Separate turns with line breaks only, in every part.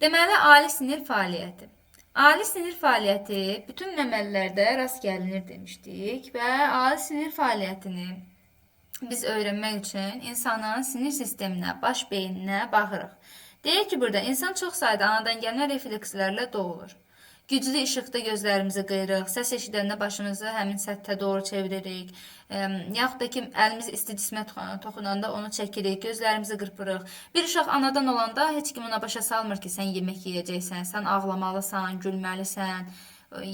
Deməli, ali sinir fəaliyyəti. Ali sinir fəaliyyəti bütün məməlilərdə rast gəlinir demişdik və ali sinir fəaliyyətini biz öyrənmək üçün insanın sinir sisteminə, baş beyninə baxırıq. Deyək ki, burada insan çox sayda anadan gəlmə reflekslərlə doğulur. Güclü işıqda gözlərimizi qıyırıq, səs eşidəndə başımızı həmin səthə doğru çeviririk, yaxud da ki, əlimiz isti cismə toxunanda onu çəkirik, gözlərimizi qırpırıq. Bir uşaq anadan olanda heç kim ona başa salmır ki, sən yemək yeyəcəksən, sən ağlamalısan, gülməlisən,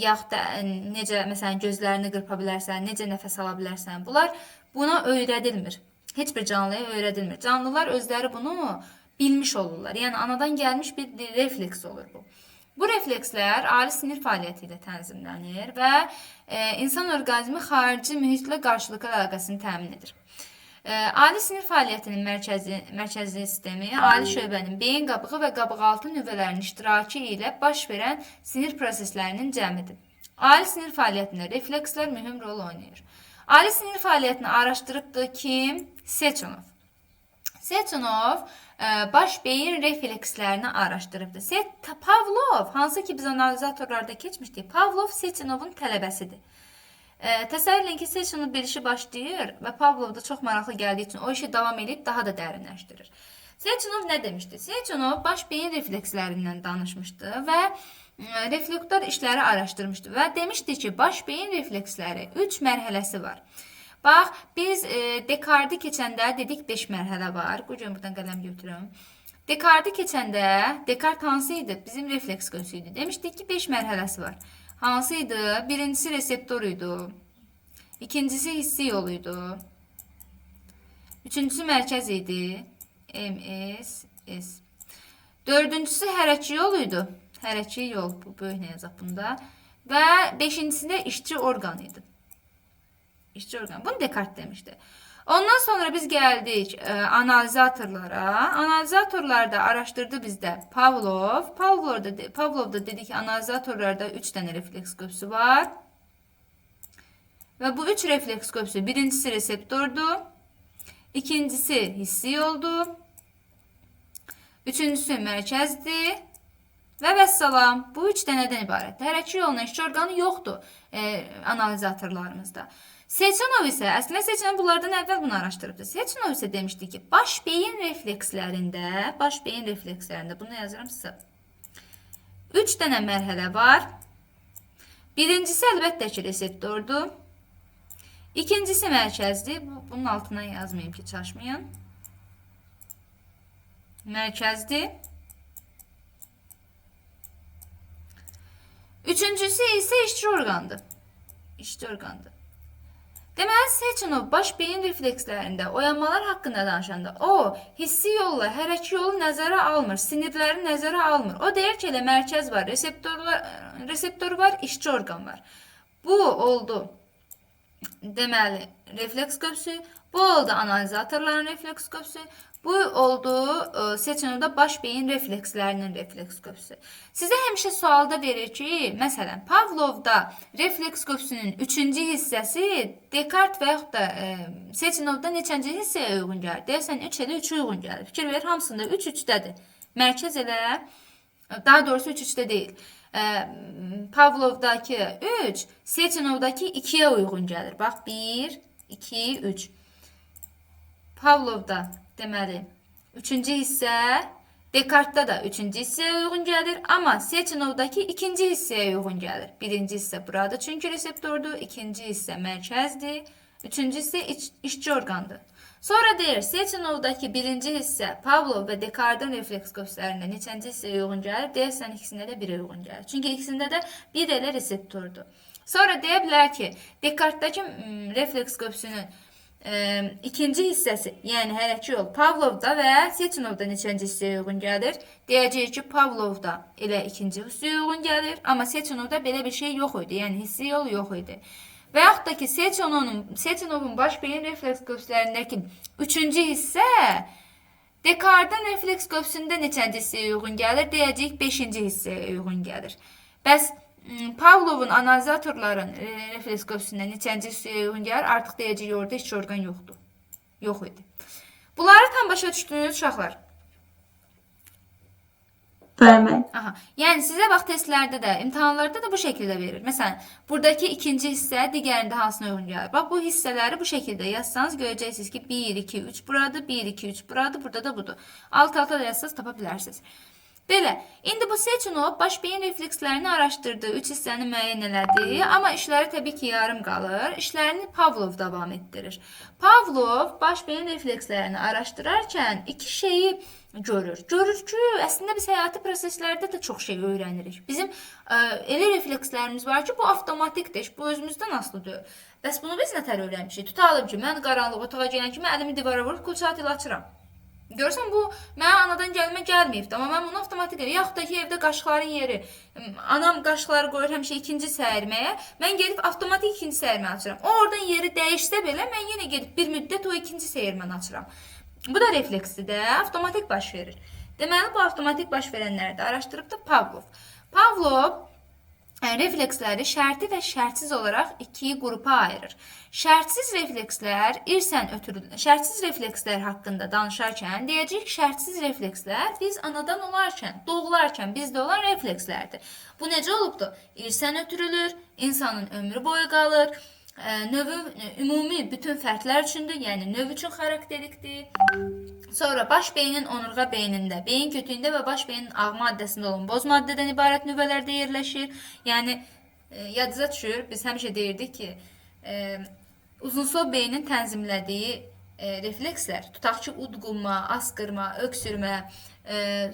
yaxud da necə məsələn gözlərini qırpa bilərsən, necə nəfəs ala bilərsən. Bunlar buna öyrədilmir. Heç bir canlıya öyrədilmir. Canlılar özləri bunu bilmiş olurlar. Yəni anadan gəlmiş bir refleks olur bu. Bu reflekslər ali sinir fəaliyyəti ilə tənzimlənir və insan orqanizmi xarici mühitlə qarşılıqlı əlaqəsini təmin edir. Ali sinir fəaliyyətinin mərkəzi sistemi ali şöbənin beyin qabığı və qabıqaltı nüvələrinin iştirakı ilə baş verən sinir proseslərinin cəmidir. Ali sinir fəaliyyətində reflekslər mühüm rol oynayır. Ali sinir fəaliyyətini araşdırıbdı kim? Sechenov. Sechenov baş beyin reflekslərini araşdırıbdı. Pavlov, hansı ki biz analizatorlarda keçmişdik, Pavlov Sechenovun tələbəsidir. Təsəvvür edin ki, Sechenov bir işi başlayır və Pavlov da çox maraqlı gəldiyi üçün o işi davam edib daha da dərinləşdirir. Sechenov nə demişdi? Sechenov baş beyin reflekslərindən danışmışdı və reflektor işləri araşdırmışdı və demişdi ki, baş beyin refleksləri 3 mərhələsi var. Bax, biz Descartes-i keçəndə dedik 5 mərhələ var. Qoyun buradan qələm götürüm. Descartes-i keçəndə, Descartes hansı idi? Bizim refleks qövsü idi. Demişdik ki, 5 mərhələsi var. Hansı idi? Birincisi reseptor idi. İkincisi hissi yolu idi. Üçüncüsü mərkəz idi. MSS. Dördüncüsü hərəkçi yol idi. Hərəkçi yol, bu böyük nə yazaq bunda. Və beşincisi də işçi orqan idi. İşçi orqan. Bunu Descartes demişdi. Ondan sonra biz gəldik analizatorlara. Analizatorlarda araşdırdı bizdə Pavlov. Pavlovda dedi ki, analizatorlarda 3 dənə refleks qövsü var. Və bu 3 refleks qövsü birincisi reseptordur. İkincisi hissi yoldur. Üçüncüsü mərkəzdir. Və vəssalam. Bu 3 dənədən ibarətdir. Hərəkçi yoluna işçi orqanı yoxdur analizatorlarımızda. Sechenov isə, əslində Sechenov bunlardan əvvəl bunu araşdırıbdı. Sechenov isə demişdi ki, baş beyin reflekslərində, bunu yazıram sizə. 3 dənə mərhələ var. Birincisi əlbəttə ki, reseptordur. İkincisi mərkəzdir. Bunun altına yazmayayım ki, çaşmayın. Mərkəzdir. Üçüncüsü isə işçi orqandır. İşçi orqandır. Deməli, Sechenov baş beyin reflekslərində oyanmalar haqqında danışanda o, hissi yolla, hərəkçi yolu nəzərə almır, sinirləri nəzərə almır. O deyir ki, elə mərkəz var, reseptor var, işçi orqan var. Bu oldu, deməli, refleks qövsü, bu oldu analizatorların refleks qövsü, bu oldu Sechenovda baş beyin reflekslərinin refleks qövsü. Sizə həmişə sualda verir ki, məsələn, Pavlovda refleks qövsünün 3-cü hissəsi Descartes və yaxud da Sechenovda neçənci hissəyə uyğun gəlir? Deyəsən 3 elə 3 uyğun gəlir. Fikir verir, hamısında 3 3-dədir. Mərkəz elə, daha doğrusu 3 3-də deyil. Pavlovdakı 3, Sechenovdakı 2-yə uyğun gəlir. Bax, 1, 2, 3. Pavlovda deməli 3-cü hissə, Descartes'da da 3-cü hissəyə uyğun gəlir, amma Sechenovdakı 2-ci hissəyə uyğun gəlir. Birinci hissə buradır çünki reseptordur, ikinci hissə mərkəzdir, üçüncü hissə işçi orqandır. Sonra deyir, Sechenovdakı birinci hissə Pavlov və Descartes'in refleks qövslərində neçənci hissəyə uyğun gəlir? Deyirsən, ikisində də 1-ə uyğun gəlir. Çünki ikisində də 1 elə reseptordur. Sonra deyə bilər ki, Descartes'dakı refleks qövsünün ikinci hissəsi, yəni hərəkçi yol Pavlovda və Sechenovda neçənci hissəyə uyğun gəlir? Deyəcəyik ki, Pavlovda elə ikinci hissəyə uyğun gəlir, amma Sechenovda belə bir şey yox idi, yəni hissi yol yox idi. Və yaxud da ki, Sechenovun baş beyin refleks qövslərindəki 3-cü hissə Descartes'in refleks qövsündə neçənci hissəyə uyğun gəlir? Deyəcəyik 5-ci hissəyə uyğun gəlir. Bəs Pavlovun analizatorların refleks qövsündə neçənci hissəyə uyğun gəlir? Artıq deyəcəyik, orada işçi orqan yoxdur. Yox idi. Bunları tam başa düşdünüz uşaqlar.
Vermək.
Aha. Yəni sizə bax testlərdə də, imtahanlarda da bu şəkildə verir. Məsələn, buradakı ikinci hissə digərində hansına uyğun gəlir? Bax bu hissələri bu şəkildə yazsanız görəcəksiniz ki, 1 2 3 buradır, 1 2 3 buradır, burada da budur. Alt-alta da yazsanız tapa bilərsiniz. Belə, indi bu Sechenov baş beyin reflekslərini araşdırdı, 3 hissəni müəyyən elədi, amma işləri təbii ki, yarım qalır. İşlərini Pavlov davam etdirir. Pavlov baş beyin reflekslərini araşdırarkən iki şeyi görür. Görür ki, əslində biz həyati proseslərdə də çox şey öyrənirik. Bizim elə reflekslərimiz var ki, bu avtomatikdir, bu özümüzdən asılı deyil. Bəs bunu biz nətər öyrənmişik? Tutalım ki, mən qaranlıq otağa girən kimi əlimi divara vurub qulçat ilə açıram. Görürsən bu mənə anadan gəlmə gəlməyibdi, amma mən bunu avtomatik edirəm. Yaxud da ki, evdə qaşıqların yeri, anam qaşıqları qoyur həmişə ikinci səyirməyə, mən gedib avtomatik ikinci səyirməni açıram. O oradan yeri dəyişsə belə, mən yenə gedib bir müddət o ikinci səyirməni açıram. Bu da refleksdir də, avtomatik baş verir. Deməli, bu avtomatik baş verənləri də araşdırıb da Pavlov. Pavlov refleksləri şərti və şərtsiz olaraq iki qrupa ayırır. Şərtsiz reflekslər irsən ötürülür. Şərtsiz reflekslər haqqında danışarkən deyəcəyik ki, şərtsiz reflekslər biz anadan olarkən, doğularkən bizdə olan reflekslərdir. Bu necə olubdu? İrsən ötürülür, insanın ömrü boyu qalır. Növü ümumi bütün fərdlər üçündür, yəni növ üçün xarakterikdir. Sonra baş beynin onurğa beynində, beyin kötüyündə və baş beynin ağ maddəsində olan boz maddədən ibarət nüvələrdə yerləşir. Yəni yadınıza düşür, biz həmişə deyirdik ki, uzunsol beynin tənzimlədiyi reflekslər, tutaq ki, udqunma, asqırma, öksürmə,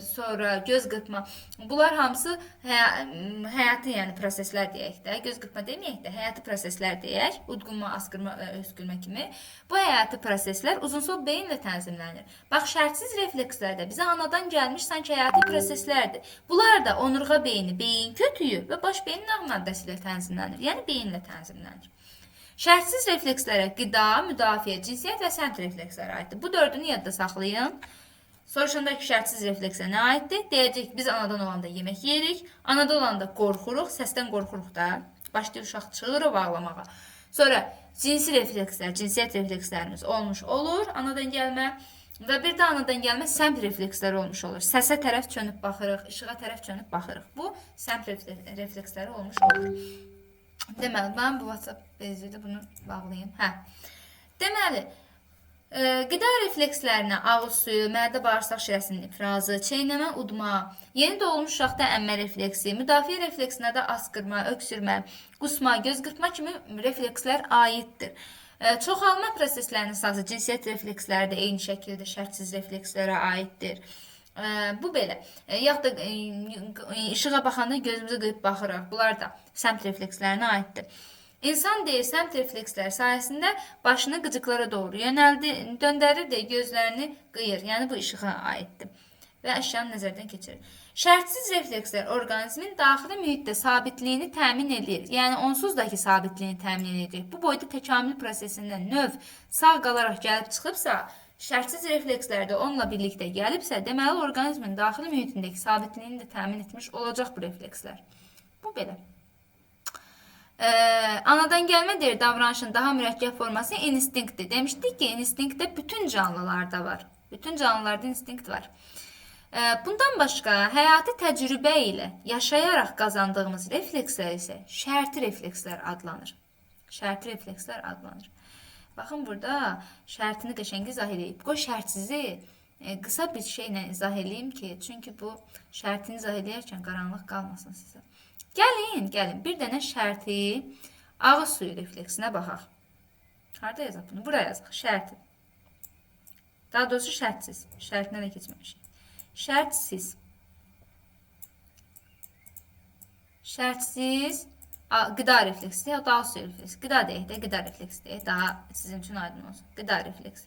sonra göz qırpma, bunlar hamısı həyati, yəni proseslər deyək də, göz qırpma deməyək də, həyati proseslər deyək, udqunma, asqırma və öskürmə kimi. Bu həyati proseslər uzunsol beyinlə tənzimlənir. Bax, şərtsiz reflekslərdə bizə anadan gəlmiş sanki həyati proseslərdir. Bunlar da onurğa beyni, beyin kötüyü və baş beynin ağ maddəsi ilə tənzimlənir, yəni beyinlə tənzimlənir. Şərtsiz reflekslərə qida, müdafiə, cinsiyyət və səmt refleksləri aiddir. Bu dördünü yadda saxlayın. Soruşandakı şərtsiz refleksə nə aiddir? Deyəcək ki, biz anadan olanda yemək yeyirik, anadan olanda qorxuruq, səsdən qorxuruq da, başlayır uşaq çığırıb ağlamağa. Sonra cinsi reflekslər, cinsiyyət reflekslərimiz olmuş olur, anadan gəlmə və bir də anadan gəlmə səmt refleksləri olmuş olur. Səsə tərəf çönüb baxırıq, işığa tərəf çönüb baxırıq. Bu səmt refleksləri olmuş olur. Deməli, mən bu WhatsApp bezirdə bunu bağlayayım. Deməli, qida reflekslərinə ağız suyu, mədə bağırsaq şirəsinin ifrazı, çeynəmə, udma, yeni doğulmuş uşaqda əmmə refleksi, müdafiə refleksinə də asqırma, öksürmə, qusma, göz qırpma kimi reflekslər aiddir. Çoxalma proseslərinin əsası cinsiyyət refleksləri də eyni şəkildə şərtsiz reflekslərə aiddir. Bu belə. Yaxud da işığa baxanda gözümüzü qıyıb baxırıq. Bunlar da səmt reflekslərinə aiddir. İnsan deyir, səmt reflekslər sayəsində başını qıcıqlara doğru döndərir də gözlərini qıyır. Yəni bu işığa aiddir və əşyanı nəzərdən keçirir. Şərtsiz reflekslər orqanizmin daxili mühitdə sabitliyini təmin edir. Yəni onsuz da ki, sabitliyini təmin edir. Bu boyda təkamül prosesindən növ sağ qalaraq gəlib çıxıbsa, şərtsiz reflekslər də onunla birlikdə gəlibsə, deməli orqanizmin daxili mühitindəki sabitliyini də təmin etmiş olacaq bu reflekslər. Bu belə. Anadan gəlmə deyir, davranışın daha mürəkkəb forması instinktdir. Demişdik ki, instinktdə bütün canlılarda var. Bütün canlılarda instinkt var. Bundan başqa, həyati təcrübə ilə yaşayaraq qazandığımız reflekslər isə şərti reflekslər adlanır. Şərti reflekslər adlanır. Baxın, burada şərtini qəşəng izah edeyim. Qoy şərtsizi qısa bir şeylə izah edeyim ki, çünki bu şərtini izah edərkən qaranlıq qalmasın sizə. Gəlin, bir dənə şərti ağız suyu refleksinə baxaq. Harada yazaq bunu? Buraya yazaq. Şərti. Daha doğrusu şərtsiz. Şərtinə də keçməmişik. Şərtsiz. Şərtsiz qida refleksi, ya da ağız suyu refleksi. Qida deyək də, qida refleksi deyək. Daha sizin üçün aydın olsun. Qida refleksi.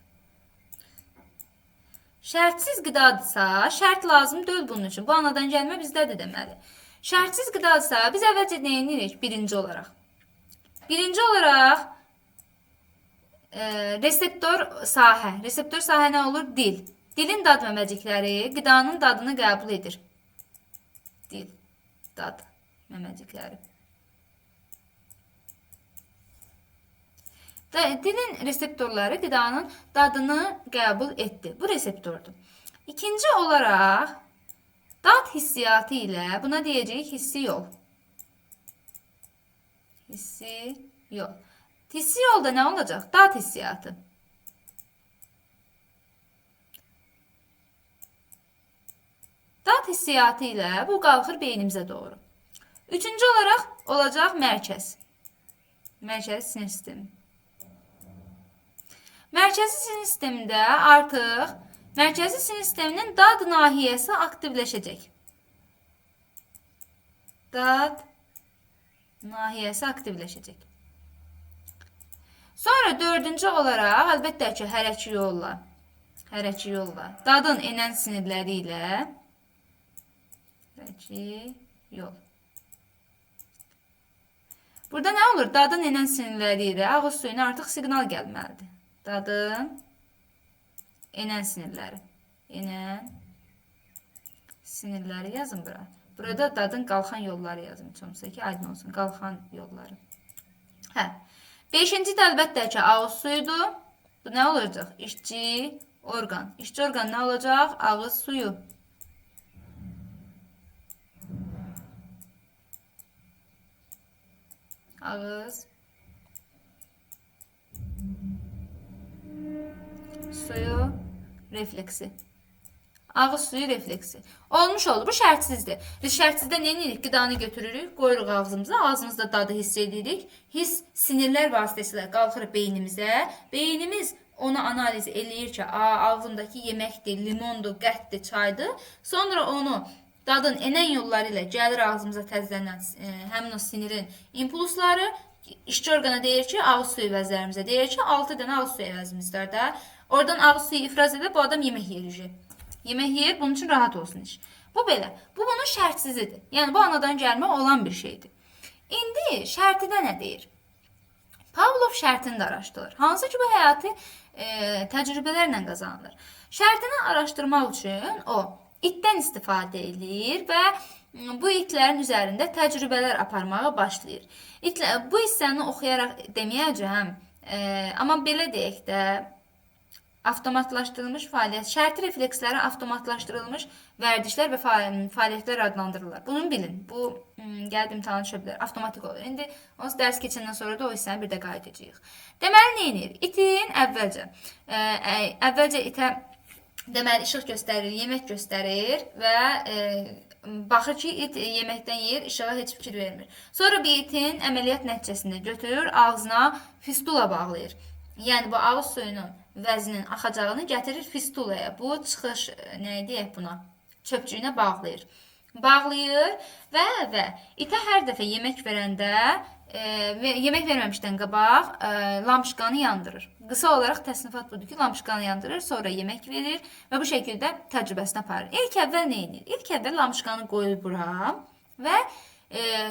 Şərtsiz qidadırsa, şərt lazım deyil bunun üçün. Bu anadan gəlmə bizdədir deməli. Şərtsiz qidadırsa, biz əvvəlcə nə edirik? Birinci olaraq. Birinci olaraq reseptor sahə. Reseptor sahə nə olur? Dil. Dilin dad məməcikləri qidanın dadını qəbul edir. Dil, dad məməcikləri. Dilin reseptorları qidanın dadını qəbul etdi. Bu reseptordur. İkinci olaraq dad hissiyatı ilə buna deyəcəyik hissi yol. Hissi yol. Hissi yolda nə olacaq? Dad hissiyatı. Dad hissiyatı ilə bu qalxır beynimizə doğru. Üçüncü olaraq olacaq mərkəz. Mərkəzi sinir sistemi. Mərkəzi sinir sistemində artıq mərkəzi sinir sisteminin dad nahiyəsi aktivləşəcək. Dad nahiyəsi aktivləşəcək. Sonra dördüncü olaraq, əlbəttə ki, hərəkli yolla, dadın enən sinirləri ilə hərəkli yol. Burada nə olur? Dadın enən sinirləri ilə ağız suyuna artıq siqnal gəlməlidir. Dadın enən sinirləri. Enən sinirləri yazın bura. Burada dadın qalxan yolları yazın. Çoxsa ki, aydın olsun. Qalxan yolları. Hə. Beşinci də əlbəttə ki, ağız suyudur. Bu nə olacaq? İşçi orqan. İşçi orqan nə olacaq? Ağız suyu. Ağız suyu refleksi. Ağız suyu refleksi. Olmuş oldu. Bu şərtsizdir. Biz şərtsizdə nə edirik? Qidanı götürürük, qoyuruq ağzımıza. Ağzımızda dadı hiss edirik. Hiss sinirlər vasitəsilə qalxır beynimizə. Beynimiz onu analiz eləyir ki, ağzımdakı yeməkdir, limondur, qətdir, çaydır. Sonra onu dadın enən yolları ilə gəlir ağzımıza təzələnən həmin o sinirin impulsları. İşçi orqana deyir ki, ağız suyu əvəzlərimizə deyir ki, 6 dənə ağız suyu əvəzimizdir də. Oradan ağız suyu ifraz edib bu adam yemək yeyir. Yemək yeyir, bunun üçün rahat olsun iş. Bu belə. Bu bunun şərtsizidir. Yəni bu anadan gəlmə olan bir şeydir. İndi şərtidə nə deyir? Pavlov şərtini də araşdırır. Hansı ki bu həyati təcrübələrlə qazanılır. Şərtini araşdırmaq üçün o itdən istifadə edir və bu itlərin üzərində təcrübələr aparmağa başlayır. Bu hissəni oxuyaraq deməyəcəm, amma belə deyək də, avtomatlaşdırılmış fəaliyyət, şərti refleksləri avtomatlaşdırılmış vərdişlər və fəaliyyətlər adlandırılır. Bunu bilin. Bu gəlib imtahan düşə bilər. Avtomatik olur. İndi o dərs keçəndən sonra da o hissəni bir də qayıdacağıq. Deməli, nə edir? İtin əvvəlcə itə deməli işıq göstərir, yemək göstərir və baxır ki, it yeməkdən yeyir, işığa heç fikir vermir. Sonra bir itin əməliyyat nəticəsində götürür, ağzına fistula bağlayır. Yəni bu ağız suyunun vəzinin axacağını gətirir fistulaya. Bu çıxış, nə deyək buna? Çöpçüyünə bağlayır. Bağlayır və itə hər dəfə yemək verəndə yemək verməmişdən qabaq lampışqanı yandırır. Qısa olaraq təsnifat budur ki, lampışqanı yandırır, sonra yemək verir və bu şəkildə təcrübəsini aparır. İlk əvvəl nə edir? İlk əvvəl lampışqanı qoyur bura və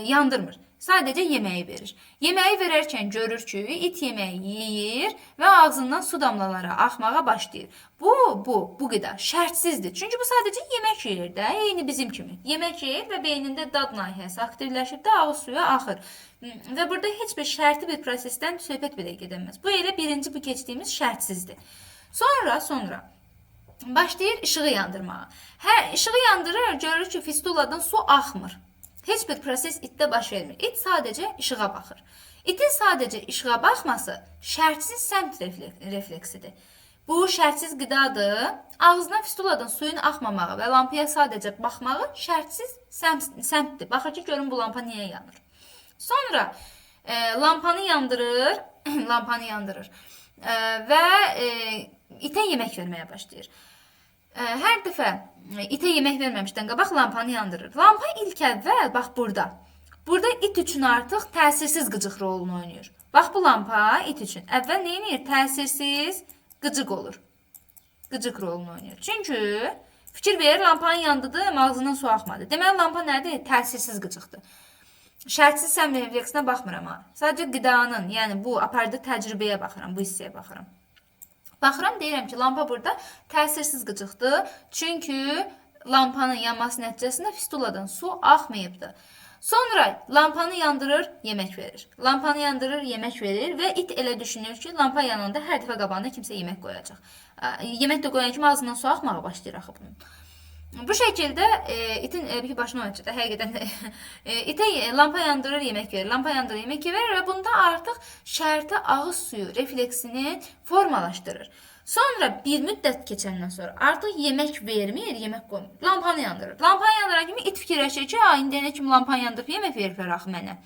yandırmır. Sadəcə yeməyi verir. Yeməyi verərkən görür ki, it yeməyi yeyir və ağzından su damlaları axmağa başlayır. Bu qida şərtsizdir. Çünki bu sadəcə yemək yeyir də, eyni bizim kimi. Yemək yeyir və beynində dad nahiyəsi aktivləşib də ağız suyu axır. Və burada heç bir şərti bir prosesdən söhbət belə gedəməz. Bu elə birinci bu keçdiyimiz şərtsizdir. Sonra başlayır işığı yandırmağa. İşığı yandırır, görür ki, fistuladan su axmır. Heç bir proses itdə baş vermir. İt sadəcə işığa baxır. İtin sadəcə işığa baxması şərtsiz səmt refleksidir. Bu şərtsiz qidadır. Ağzından fistuladan suyun axmamağı və lampaya sadəcə baxmağı şərtsiz səmtdir. Baxır ki, görün bu lampa niyə yanır. Sonra lampanı yandırır və itə yemək verməyə başlayır. Hər dəfə itə yemək verməmişdən qabaq lampanı yandırır. Lampa ilk əvvəl, bax burada. Burada it üçün artıq təsirsiz qıcıq rolunu oynayır. Bax bu lampa it üçün. Əvvəl nə edir? Təsirsiz qıcıq olur. Qıcıq rolunu oynayır. Çünki fikir verir, lampanın yandıdır, ağzından su axmadı. Deməli, lampa nədir? Təsirsiz qıcıqdır. Şərtsiz səmt refleksinə baxmıram ha. Sadəcə qidanın, yəni bu apardığı təcrübəyə baxıram, bu hissəyə baxıram. Baxıram, deyirəm ki, lampa burada təsirsiz qıcıqdır. Çünki lampanın yanması nəticəsində fistuladan su axmayıbdır. Sonra lampanı yandırır, yemək verir. Lampanı yandırır, yemək verir və it elə düşünür ki, lampa yanında hər dəfə qabağında kimsə yemək qoyacaq. Yemək də qoyan kimi ağzından su axmağa başlayır axı bunun. Bu şekilde itin bir başına ölçüde həqiqətən də itə lampa yandırır, yemək verir. Lampa yandırır, yemək verir və bunda artıq şərti ağız suyu refleksini formalaşdırır. Sonra bir müddət keçəndən sonra artıq yemək vermir, yemək qoymur. Lampanı yandırır. Lampanı yandıran kimi it fikirləşir ki, indi nə kimi lampanı yandırıb yemək verir axı mənə.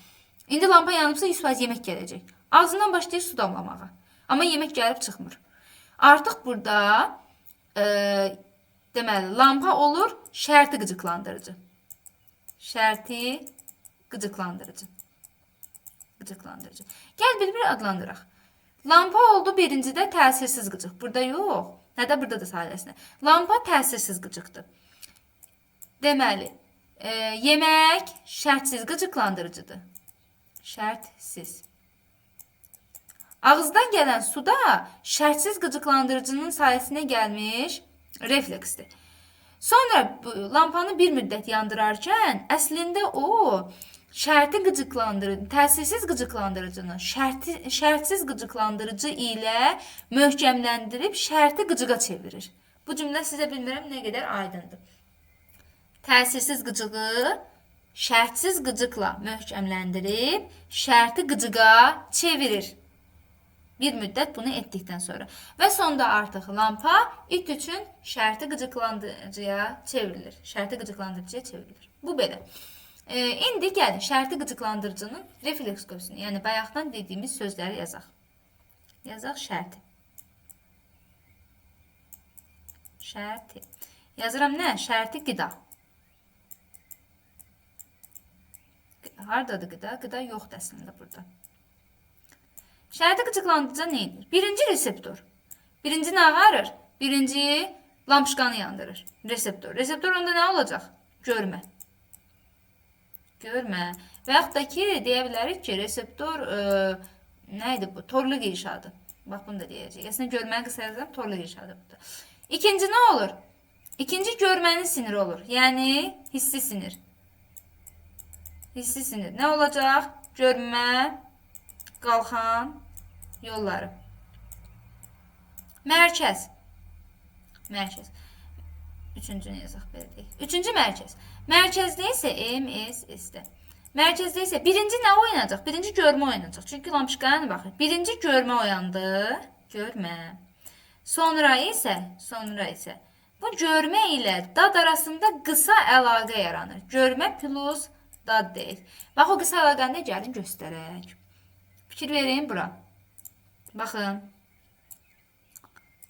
İndi lampa yanıbsa 100% yemək gələcək. Ağzından başlayır su damlamağa. Amma yemək gəlib çıxmır. Artıq burada deməli, lampa olur şərti qıcıqlandırıcı. Şərti qıcıqlandırıcı. Qıcıqlandırıcı. Gəl bir adlandıraq. Lampa oldu birincidə təsirsiz qıcıq. Burada yox. Nədə burada da sadəsinə. Lampa təsirsiz qıcıqdır. Deməli, yemək şərtsiz qıcıqlandırıcıdır. Şərtsiz. Ağızdan gələn suda şərtsiz qıcıqlandırıcının sayəsində gəlmiş refleksdir. Sonra lampanı bir müddət yandırarkən əslində o şərti qıcıqlandırıcı, təsirsiz qıcıqlandırıcını şərtsiz qıcıqlandırıcı ilə möhkəmləndirib şərti qıcığa çevirir. Bu cümlə sizə bilmirəm nə qədər aydındır. Təsirsiz qıcığı şərtsiz qıcıqla möhkəmləndirib şərti qıcığa çevirir. Bir müddət bunu etdikdən sonra. Və sonda artıq lampa it üçün şərti qıcıqlandırıcıya çevrilir. Şərti qıcıqlandırıcıya çevrilir. Bu belə. İndi gəlin şərti qıcıqlandırıcının reflekskopsunu, yəni bayaqdan dediyimiz sözləri yazaq. Yazaq şərti. Şərti. Yazıram nə? Şərti qida. Hardadır qida? Qida yoxdur əslində burada. Şərti qıcıqlandırıcı nə edir? Birinci reseptor. Birinci nə ağarır? Birinci lampışqanı yandırır. Reseptor. Reseptor onda nə olacaq? Görmə. Görmə. Və yaxud da ki, deyə bilərik ki, reseptor nə idi bu? Torlu qeyşadır. Bax, bunu da deyəcək. Əslində görməni qısa yazıram, torlu qeyşadır burada. İkinci nə olur? İkinci görmənin siniri olur. Yəni, hissi sinir. Hissi sinir. Nə olacaq? Görmə, qalxan yolları. Mərkəz. Mərkəz. Üçüncünü yazaq belə deyək. Üçüncü mərkəz. Mərkəzdə isə MSS-də. Mərkəzdə isə birinci nə oynayacaq? Birinci görmə oynayacaq. Çünki lampışqaya baxır. Birinci görmə oyandı. Görmə. Sonra isə bu görmə ilə dad arasında qısa əlaqə yaranır. Görmə plus dad deyil. Bax, o qısa əlaqəni də gəlin göstərək. Fikir verin bura. Baxın.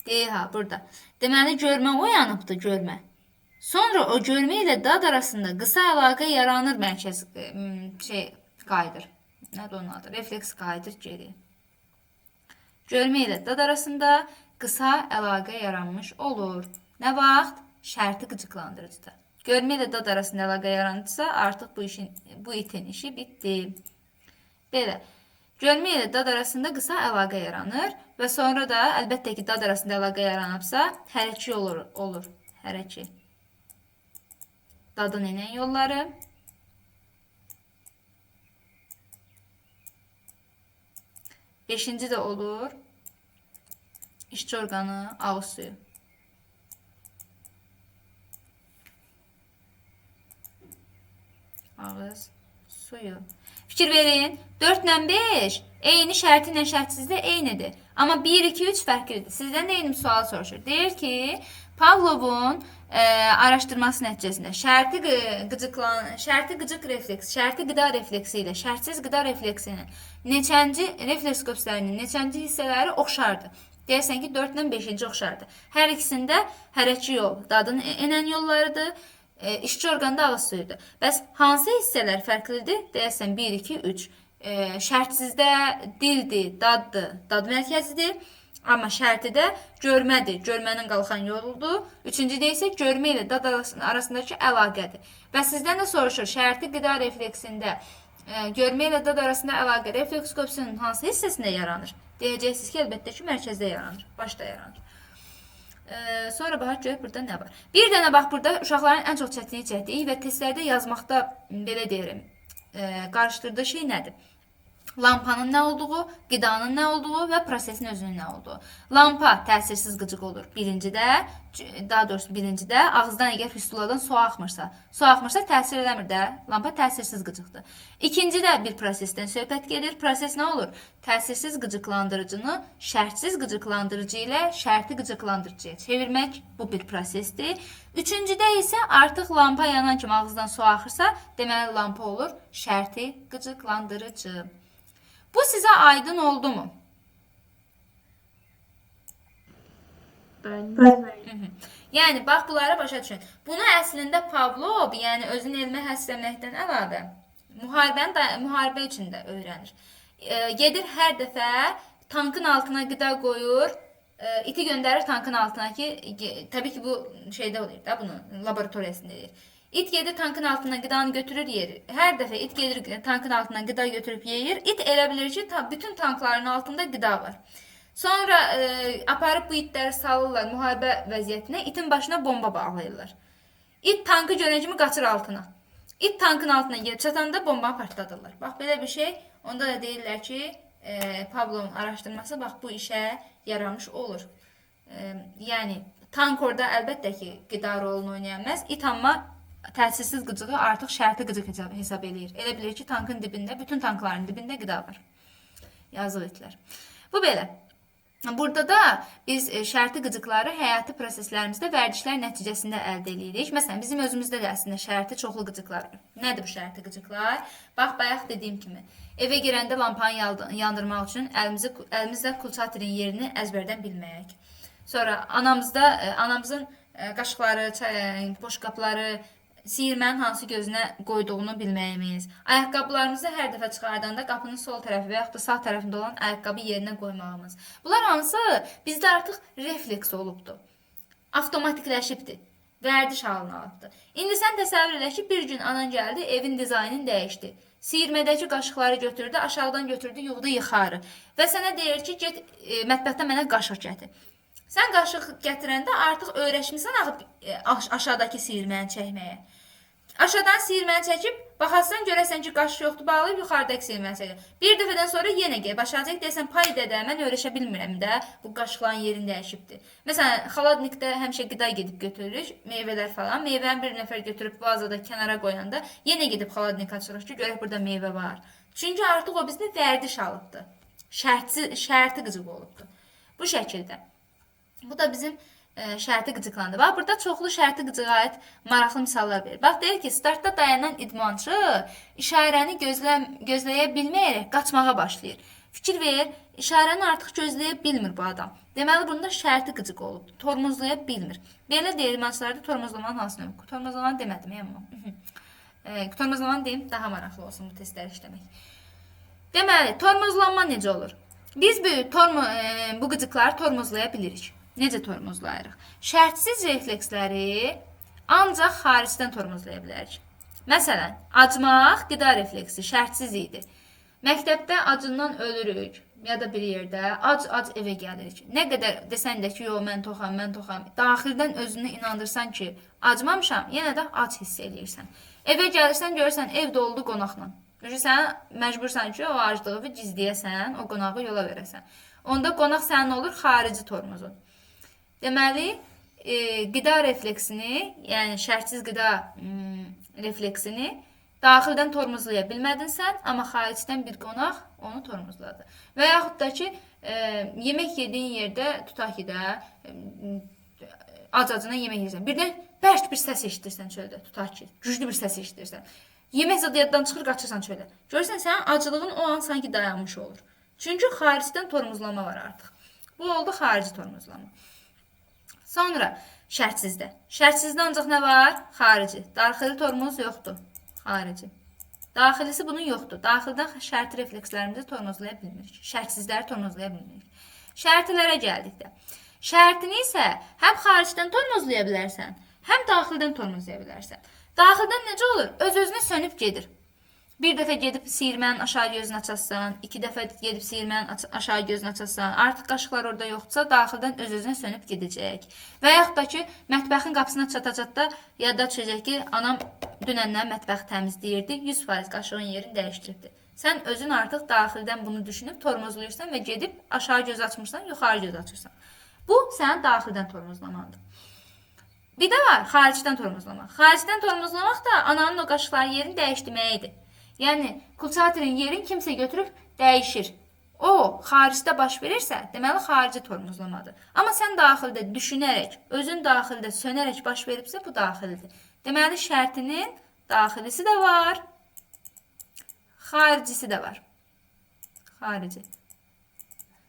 Deyil ha, burada. Deməli, görmə oyanıbdır, görmə. Sonra o görmə ilə dad arasında qısa əlaqə yaranır, mərkəz qayıdır. Nədir onun adı? Refleks qayıdır geri. Görmə ilə dad arasında qısa əlaqə yaranmış olur. Nə vaxt? Şərti qıcıqlandırıcıdır. Görmə ilə dad arasında əlaqə yaranırsa, artıq bu itin işi bitdi. Belə. Görmə ilə dad arasında qısa əlaqə yaranır və sonra da əlbəttə ki, dad arasında əlaqə yaranıbsa, hərəki olur. Hərəki. Dadın enən yolları. Beşinci də olur. İşçi orqanı, ağız suyu. Ağız suyu. Fikir verin. 4 ilə 5 eyni şərti ilə şərtsizdə eynidir. Amma 1, 2, 3 fərqlidir. Sizdən eyni sual soruşur. Deyir ki, Pavlovun araşdırması nəticəsində şərti qıcıq refleks, şərti qida refleksi ilə şərtsiz qida refleksinin neçənci reflekskopslarının neçənci hissələri oxşardır. Deyirsən ki, 4 ilə 5-ci oxşardır. Hər ikisində hərəki yol, dadın enən yollarıdır. İşçi orqanda ağız suyudur. Bəs hansı hissələr fərqlidir? Deyəsən 1, 2, 3. Şərtsizdə dildir, daddır, dad mərkəzidir. Amma şərtidə görmədir, görmənin qalxan yoludur. Üçüncüdə isə görmə ilə dad arasındakı əlaqədir. Və sizdən də soruşur, şərti qida refleksində görmə ilə dad arasında əlaqə reflekskopsunun hansı hissəsində yaranır? Deyəcəksiniz ki, əlbəttə ki, mərkəzdə yaranır, başda yaranır. Sonra baxaq görək burada nə var. Bir dənə bax burada uşaqların ən çox çətinlik çəkdiyi və testlərdə yazmaqda belə deyirəm, qarışdırdığı şey nədir? lampanın nə olduğu, qidanın nə olduğu və prosesin özünün nə olduğu. Lampa təsirsiz qıcıq olur. Daha doğrusu birincidə ağızdan əgər fistuladan su axmırsa təsir eləmir də, lampa təsirsiz qıcıqdır. İkincidə bir prosesdən söhbət gedir. Proses nə olur? Təsirsiz qıcıqlandırıcını şərtsiz qıcıqlandırıcı ilə şərti qıcıqlandırıcıya çevirmək bu bir prosesdir. Üçüncüdə isə artıq lampa yanan kimi ağızdan su axırsa, deməli lampa olur şərti qıcıqlandırıcı. Bu sizə aydın oldu mu? Yəni, bax, bunları başa düşün. Bunu əslində Pavlov, yəni özünü elmə həsrəməkdən əlavə, müharibə içində öyrənir. Gedir hər dəfə tankın altına qida qoyur, iti göndərir tankın altına ki, təbii ki, bu şeydə olur da, bunun laboratoriyasında deyir. İt gedir tankın altından qidanı götürür yeyir. Hər dəfə it gedir tankın altından qida götürüb yeyir. İt elə bilir ki, bütün tankların altında qida var. Sonra aparıb bu itləri salırlar müharibə vəziyyətinə, itin başına bomba bağlayırlar. İt tankı görən kimi qaçır altına. İt tankın altına gelib çatanda bombanı partladırlar. Bax, belə bir şey. Onda da deyirlər ki, Pavlovun araşdırması bax bu işə yaramış olur. Yəni, tank orada əlbəttə ki, qida rolunu oynayamaz. İt amma təsirsiz qıcığı artıq şərti qıcıq hesab eləyir. Elə bilir ki, tankın dibində, bütün tankların dibində qida var. Yazıq itlər. Bu belə. Burada da biz şərti qıcıqları həyati proseslərimizdə vərdişlər nəticəsində əldə edirik. Məsələn, bizim özümüzdə də əslində şərti çoxlu qıcıqlar var. Nədir bu şərti qıcıqlar? Bax, bayaq dediyim kimi, evə girəndə lampanı yandırmaq üçün əlimizdə kulçatrin yerini əzbərdən bilmək. Sonra anamızın qaşıqları, boşqabları, siyirmənin hansı gözünə qoyduğunu bilməyimiz, ayaqqabılarımızı hər dəfə çıxardanda qapının sol tərəfi və yaxud da sağ tərəfində olan ayaqqabı yerinə qoymağımız. Bunlar hansı bizdə artıq refleks olubdur, avtomatikləşibdir, vərdiş halına alıbdır. İndi sən təsəvvür elə ki, bir gün anan gəldi, evin dizaynını dəyişdi. Siyirmədəki qaşıqları götürdü, aşağıdan götürdü, yığdı yuxarı və sənə deyir ki, get mətbəxdən mənə qaşıq gətir. Sən qaşıq gətirəndə artıq öyrəşmirsən aşağıdakı siyirməni çəkməyə. Aşağıdan siyirməni çəkib, baxarsan görəsən ki, qaşıq yoxdur, bağlayıb yuxarıdakı siyirməni çəkir. Bir dəfədən sonra yenə gəl, başlayacaq deyəsən, pay dədə, mən öyrəşə bilmirəm də, bu qaşıqların yerini dəyişibdir. Məsələn, xaladnikdə həmişə qida gedib götürürük, meyvələr falan. Meyvəni bir nəfər götürüb vazada kənara qoyanda, yenə gedib xaladnik açırıq ki, görək burada meyvə var. Çünki artıq o bizdə vərdiş alıbdır. Şərti qıcıq olubdur. Bu şəkildə. Bu da bizim şərti qıcıqlandı. Bax, burada çoxlu şərti qıcığa aid maraqlı misallar verir. Bax, deyir ki, startda dayanan idmançı işarəni gözləyə bilməyərək qaçmağa başlayır. Fikir ver, işarəni artıq gözləyə bilmir bu adam. Deməli, bunda şərti qıcıq olub. Tormozlaya bilmir. Belə deyir, idmançılarda tormozlamanın hansı növü? Tormozlamanı demədim, amma. Tormozlamanı deyim, daha maraqlı olsun bu testləri işləmək. Deməli, tormozlanma necə olur? Biz bu qıcıqları tormozlaya bilirik. Necə tormozlayırıq? Şərtsiz refleksləri ancaq xaricdən tormozlaya bilərik. Məsələn, acmaq qida refleksi şərtsiz idi. Məktəbdə acından ölürük ya da bir yerdə ac evə gəlirik. Nə qədər desən də ki, yox, mən toxam. Daxildən özünü inandırsan ki, acmamışam, yenə də ac hiss eləyirsən. Evə gəlirsən, görürsən, ev doldu qonaqla. Sən məcbursan ki, o aclığı gizləyəsən, o qonağı yola verəsən. Onda qonaq sənin olur xarici tormozun. Deməli, qida refleksini, yəni şərtsiz qida refleksini daxildən tormozlaya bilmədin sən, amma xaricdən bir qonaq onu tormozladı. Və yaxud da ki, yemək yediyin yerdə, tutaq ki də, ac-acına yemək yeyirsən. Birdən bərk bir səs eşidirsən çöldə, tutaq ki, güclü bir səs eşidirsən. Yemək zadı yaddan çıxır, qaçırsan çöldə. Görürsən, sənin acılığın o an sanki dayanmış olur. Çünki xaricdən tormozlama var artıq. Bu oldu xarici tormozlama. Sonra şərtsizdə. Şərtsizdə ancaq nə var? Xarici. Daxili tormoz yoxdur. Xarici. Daxilisi bunun yoxdur. Daxildən şərti reflekslərimizi tormozlaya bilmirik. Şərtsizləri tormozlaya bilmirik. Şərtilərə gəldikdə. Şərtini isə həm xaricdən tormozlaya bilərsən, həm daxildən tormozlaya bilərsən. Daxildən necə olur? Öz-özünə sönüb gedir. Bir dəfə gedib siyirmənin aşağı gözünü açasan, iki dəfə gedib siyirmənin aşağı gözünü açasan, artıq qaşıqlar orada yoxdursa, daxildən öz-özünə sönüb gedəcək. Və yaxud da ki, mətbəxin qapısına çata-çatda yadda düşəcək ki, anam dünəndən mətbəxi təmizləyirdi, 100% qaşığın yerini dəyişdiribdi. Sən özün artıq daxildən bunu düşünüb tormozluyursan və gedib aşağı göz açmırsan, yuxarı göz açırsan. Bu sənin daxildən tormozlamadır. Bir də var xaricdən tormozlamaq. Xaricdən tormozlamaq da ananın o qaşıqların yerini dəyişdirməkdir. Yəni pulsatörün yerini kimsə götürüb dəyişir. O xaricdə baş verirsə, deməli xarici tormozlamadır. Amma sən daxildə düşünərək, özün daxildə sönərək baş veribsə, bu daxilidir. Deməli şərtinin daxilisi də var, xaricisi də var. Xarici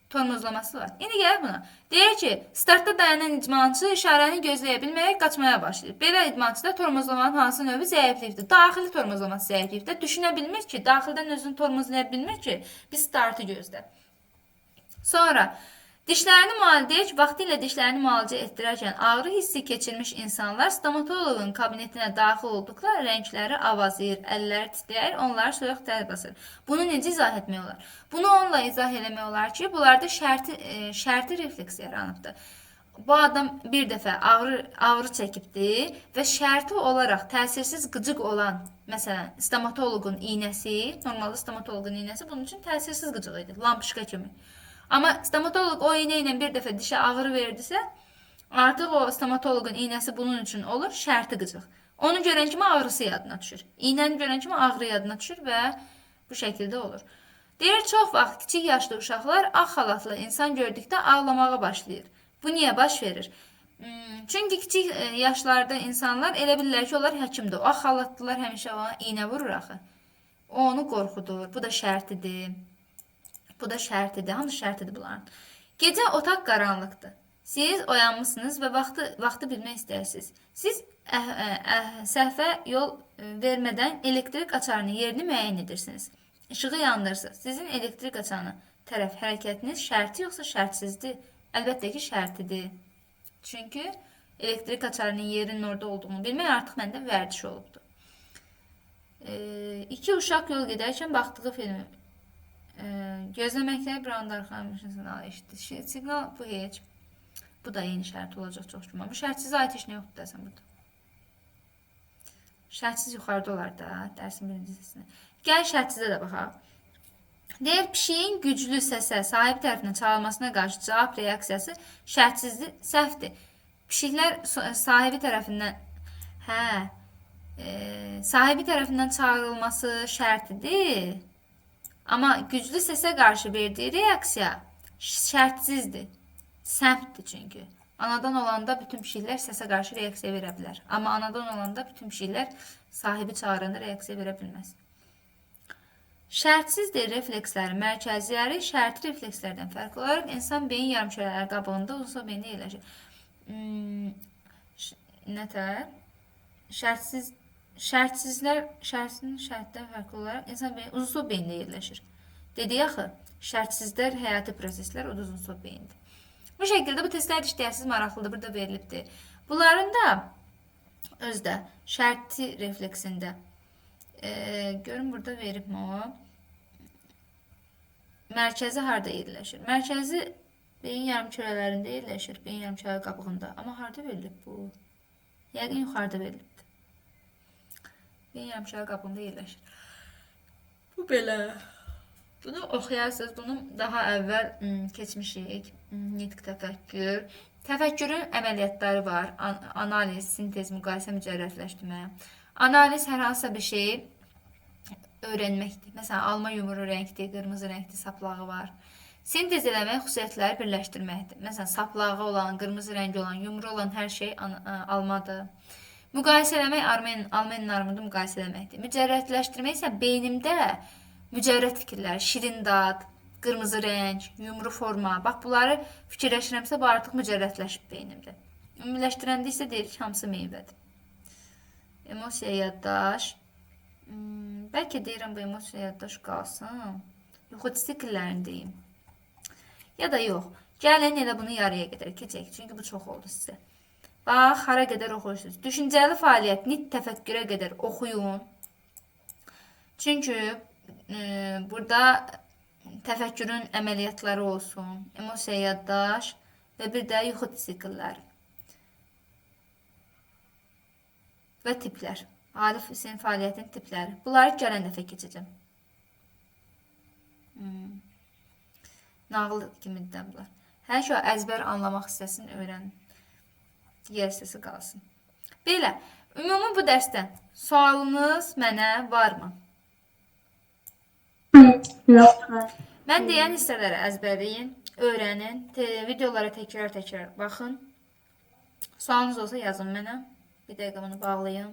tormozlaması var. İndi gəl buna. Deyir ki, startda dayanan idmançı işarəni gözləyə bilməyərək qaçmaya başlayır. Belə idmançıda tormozlamanın hansı növü zəiflikdir? Daxili tormozlaması zəiflikdir. Düşünə bilmir ki, daxildən özünü tormozlaya bilmir ki, bir startı gözlə. Sonra dişlərini müalicə, vaxtilə dişlərini müalicə etdirərkən ağrı hissi keçirmiş insanlar stomatoloqun kabinetinə daxil olduqda rəngləri avazlayır, əlləri titrəyir, onları soyuq tər basır. Bunu necə izah etmək olar? Bunu onunla izah eləmək olar ki, bunlarda şərti refleks yaranıbdır. Bu adam bir dəfə ağrı çəkibdir və şərti olaraq təsirsiz qıcıq olan, məsələn, stomatoloqun iynəsi, normalda stomatoloqun iynəsi bunun üçün təsirsiz qıcıq idi, lampışqa kimi. Amma stomatoloq o iynə ilə bir dəfə dişə ağrı verdisə, artıq o stomatoloqun iynəsi bunun üçün olur, şərti qıcıq. Onu görən kimi ağrısı yadına düşür. İynəni görən kimi ağrı yadına düşür və bu şəkildə olur. Deyir, çox vaxt kiçik yaşlı uşaqlar ağ xalatlı insan gördükdə ağlamağa başlayır. Bu niyə baş verir? Çünki kiçik yaşlarda insanlar elə bilirlər ki, onlar həkimdir. Ağ xalatlılar həmişə ona iynə vurur axı. O onu qorxudur. Bu da şərtidir. Bu da şərtidir. Hamı şərtidir bunların. Gecə otaq qaranlıqdır. Siz oyanmışsınız və vaxtı bilmək istəyirsiniz. Siz səhvə yol vermədən elektrik açarının yerini müəyyən edirsiniz. İşığı yandırırsınız. Sizin elektrik açarına tərəf hərəkətiniz şərti yoxsa şərtsizdir? Əlbəttə ki, şərtidir. Çünki elektrik açarının yerinin orada olduğunu bilmək artıq məndə vərdiş olubdur. İki uşaq yol gedərkən baxdığı filmi gözləməklə bir anda arxalanmışın siqnalı eşitdi. Siqnal bu heç. Bu da yeni şərt olacaq çox güman. Bu şərtsiz ait heç nə yoxdur desən burada. Şərtsiz yuxarıda olar da dərsin birinci hissəsində. Gəl şərtsizə də baxaq. Deyir, pişiyin güclü səsə sahibi tərəfindən çağırmasına qarşı cavab reaksiyası şərtsizdir, səhvdir. Pişiklər sahibi tərəfindən çağırılması şərtidir. Amma güclü səsə qarşı verdiyi reaksiya şərtsizdir. Səmtdir çünki. Anadan olanda bütün pişiklər səsə qarşı reaksiya verə bilər. Amma anadan olanda bütün pişiklər sahibi çağıranda reaksiya verə bilməz. Şərtsizdir reflekslərin mərkəziləri şərti reflekslərdən fərqli olaraq insan beyin yarımkürələri qabığında uzun beyində yerləşir. Nətər? Şərtdən fərqli olaraq insan beyin uzun beyində yerləşir. Dedik axı, şərtsizlər həyati proseslər uzun beyindir. Bu şəkildə bu testlər işləyərsiz maraqlıdır, burada verilibdir. Bunların da özdə şərti refleksində görün burada verib o. Mərkəzi harda yerləşir? Mərkəzi beyin yarımkürələrində yerləşir, beyin yarımkürələri qabığında. Amma harda verilib bu? Yəqin yuxarıda verilibdir. Beyin yarımkürələri qabığında yerləşir. Bu belə. Bunu oxuyarsınız. Bunu daha əvvəl keçmişik. Nitq təfəkkür. Təfəkkürün əməliyyatları var. Analiz, sintez, müqayisə, mücərrətləşdirmə. Analiz hər hansısa bir şeyi öyrənməkdir. Məsələn, alma yumru rəngdir, qırmızı rəngdir, saplağı var. Sintez eləmək xüsusiyyətləri birləşdirməkdir. Məsələn, saplağı olan, qırmızı rəngi olan, yumru olan hər şey almadır. Müqayisə eləmək almanın armudu müqayisə eləməkdir. Mücərrətləşdirmək isə beynimdə mücərrət fikirlər, şirin dad, qırmızı rəng, yumru forma. Bax, bunları fikirləşirəmsə, bu artıq mücərrətləşib beynimdə. Ümumiləşdirəndə isə deyirik ki, hamısı meyvədir. Emosiya, yaddaş. Bəlkə deyirəm, bu emosiya, yaddaş qalsın. Yuxu sikllərini deyim. Ya da yox. Gəlin elə bunu yarıya qədər keçək. Çünki bu çox oldu sizə. Bax, hara qədər oxuyursunuz. Düşüncəli fəaliyyət, nitq təfəkkürə qədər oxuyun. Çünki burada təfəkkürün əməliyyatları olsun, emosiya, yaddaş və bir də yuxu siklləri və tiplər. Ali sinif fəaliyyətin tipləri. Bunları gələn dəfə keçəcəm. Nağıl kimi də bunlar. Hər şey əzbər anlamaq istəsin, öyrənin. Yer səsi qalsın. Belə, ümumi bu dərsdən sualınız mənə varmı?
Yox.
Mən deyən hissələri əzbərləyin, öyrənin, videolara təkrar baxın. Sualınız olsa yazın mənə. Bir dəqiqə bunu bağlayım.